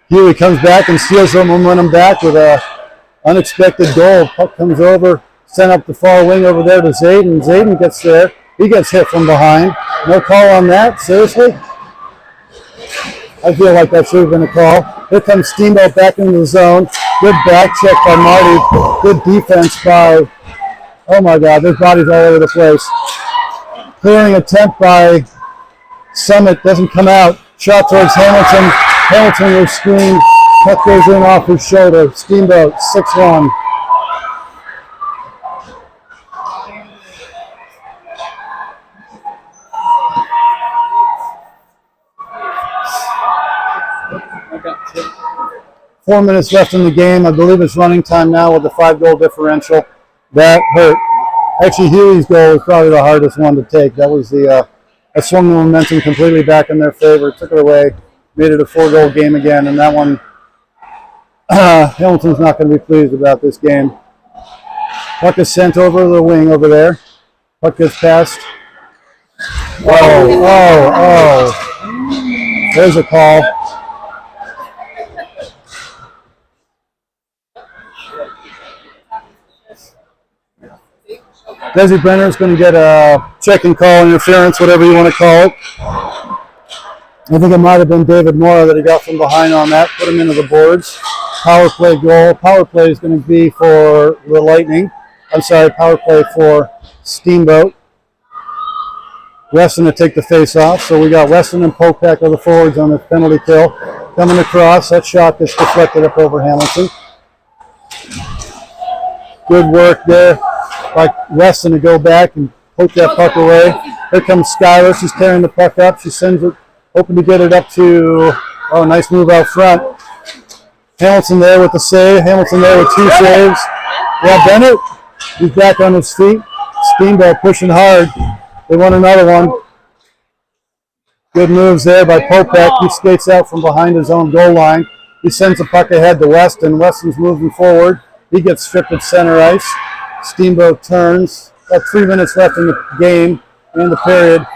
Huey comes back and steals the momentum back with a unexpected goal. Puck comes over, sent up the far wing over there to Zayden. Zayden gets there. He gets hit from behind. No call on that? Seriously? I feel like that should have been a call. Here comes Steamboat back into the zone. Good back check by Marty. Good defense by, oh my God, there's bodies all over the place. Clearing attempt by Summit, doesn't come out. Shot towards Hamilton. Hamilton was screened. Puck goes in off his shoulder. Steamboat, 6-1. Four minutes left in the game. I believe it's running time now with the 5-goal differential. That hurt. Actually, Huey's goal was probably the hardest one to take. That was that swung the momentum completely back in their favor, took it away, made it a 4-goal game again, and that one, Hamilton's not going to be pleased about this game. Puck is sent over the wing over there. Puck gets passed. Oh. There's a call. Desi Brenner's going to get a check and call interference, whatever you want to call it. I think it might have been David Mora that he got from behind on that, put him into the boards. Power play goal. Power play is going to be for the Lightning. I'm sorry, power play for Steamboat. Weston to take the face off. So we got Weston and Popek are the forwards on the penalty kill. Coming across, that shot gets deflected up over Hamilton. Good work there by Weston to go back and poke that puck away. Here comes Skylar. She's carrying the puck up. She sends it, hoping to get it up to, oh, nice move out front. Hamilton there with the save. Hamilton there with 2 saves. Yeah, Bennett, he's back on his feet. Steamboat pushing hard. They want another one. Good moves there by Popek. He skates out from behind his own goal line. He sends the puck ahead to Weston. Weston's moving forward. He gets stripped at center ice. Steamboat turns. Got 3 minutes left in the game, in the period.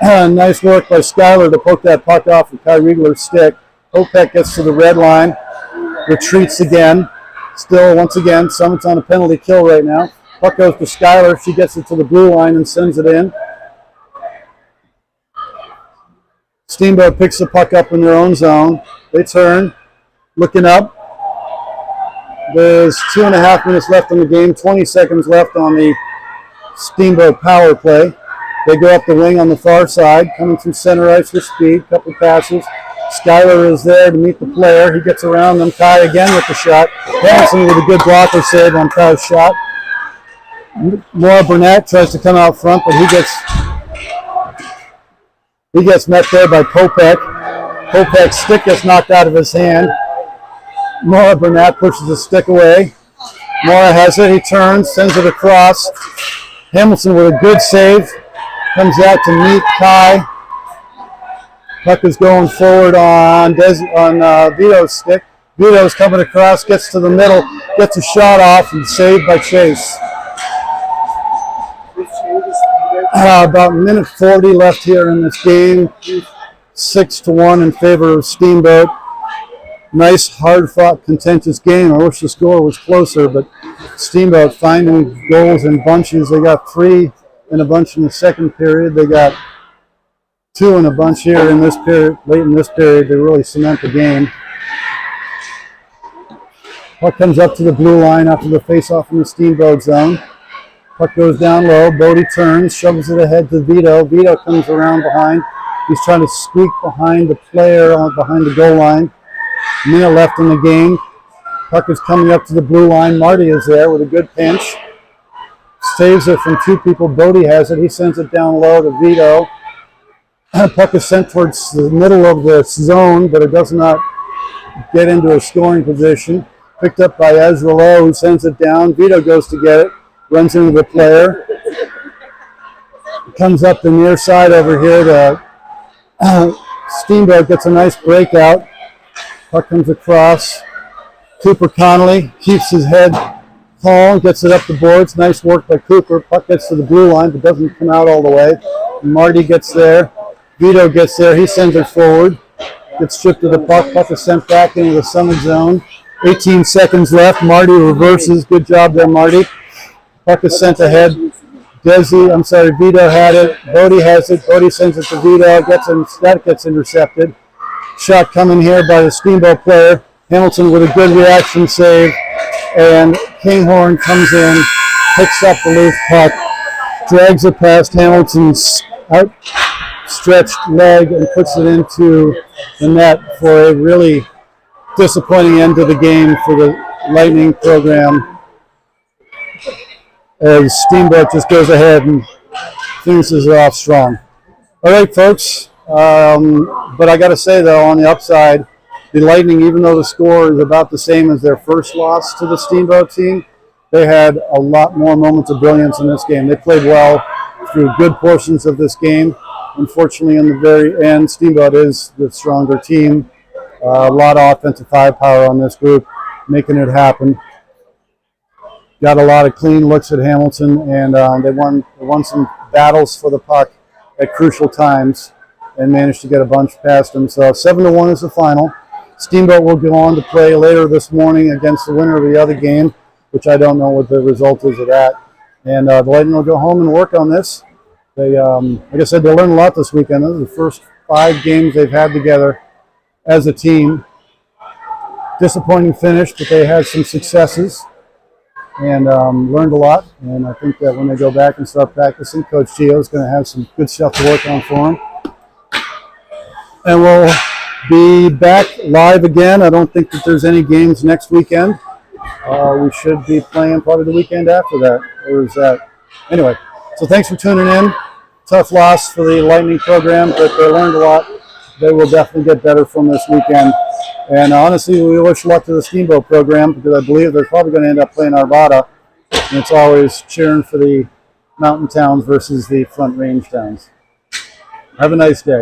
Nice work by Skylar to poke that puck off of Kai Riegler's stick. Popek gets to the red line. Retreats again. Still, once again, Summit's on a penalty kill right now. Puck goes to Skylar. She gets it to the blue line and sends it in. Steamboat picks the puck up in their own zone. They turn. Looking up. There's 2.5 minutes left in the game. 20 seconds left on the Steamboat power play. They go up the wing on the far side, coming through center ice with speed. Couple passes. Skylar is there to meet the player. He gets around them. Kai again with the shot. Hamilton with a good blocker save on Kai's shot. Laura Burnett tries to come out front, but he gets met there by Popek. Popek's stick gets knocked out of his hand. Maura Burnett pushes the stick away. Maura has it. He turns, sends it across. Hamilton with a good save. Comes out to meet Kai. Puck is going forward on Vito's stick. Vito's coming across, gets to the middle, gets a shot off, and saved by Chase. About minute 40 left here in this game. 6-1 in favor of Steamboat. Nice, hard-fought, contentious game. I wish the score was closer, but Steamboat finding goals in bunches. They got 3 in a bunch in the second period. They got 2 in a bunch here in this period, late in this period, to really cement the game. Puck comes up to the blue line after the face-off in the Steamboat zone. Puck goes down low. Bodie turns, shoves it ahead to Vito. Vito comes around behind. He's trying to squeak behind the player behind the goal line. Minute left in the game. Puck is coming up to the blue line. Marty is there with a good pinch. Saves it from 2 people. Bodie has it. He sends it down low to Vito. Puck is sent towards the middle of the zone, but it does not get into a scoring position. Picked up by Ezra Lowe, who sends it down. Vito goes to get it. Runs into the player. Comes up the near side over here. The Steamboat gets a nice breakout. Puck comes across. Cooper Connolly keeps his head tall, gets it up the boards. Nice work by Cooper. Puck gets to the blue line, but doesn't come out all the way. Marty gets there. Vito gets there. He sends it forward. Gets stripped of the puck. Puck is sent back into the Summit zone. 18 seconds left. Marty reverses. Good job there, Marty. Puck is sent ahead. Vito had it. Bodie has it. Bodie sends it to Vito. That gets intercepted. Shot coming here by the Steamboat player. Hamilton with a good reaction save. And Kinghorn comes in, picks up the loose puck, drags it past Hamilton's outstretched leg and puts it into the net for a really disappointing end to the game for the Lightning program, as Steamboat just goes ahead and finishes it off strong. All right, folks. But I got to say, though, on the upside, the Lightning, even though the score is about the same as their first loss to the Steamboat team, they had a lot more moments of brilliance in this game. They played well through good portions of this game. Unfortunately, in the very end, Steamboat is the stronger team. A lot of offensive firepower on this group, making it happen. Got a lot of clean looks at Hamilton, and they won some battles for the puck at crucial times. and managed to get a bunch past them. So 7-1 is the final. Steamboat will go on to play later this morning against the winner of the other game, which I don't know what the result is of that. And the Lightning will go home and work on this. They, like I said, they learned a lot this weekend. This is the first 5 games they've had together as a team. Disappointing finish, but they had some successes and learned a lot. And I think that when they go back and start practicing, Coach Gio is going to have some good stuff to work on for them. And we'll be back live again. I don't think that there's any games next weekend. We should be playing probably the weekend after that. Or is that? Anyway, so thanks for tuning in. Tough loss for the Lightning program, but they learned a lot. They will definitely get better from this weekend. And honestly, we wish luck to the Steamboat program because I believe they're probably going to end up playing Arvada. And it's always cheering for the mountain towns versus the front range towns. Have a nice day.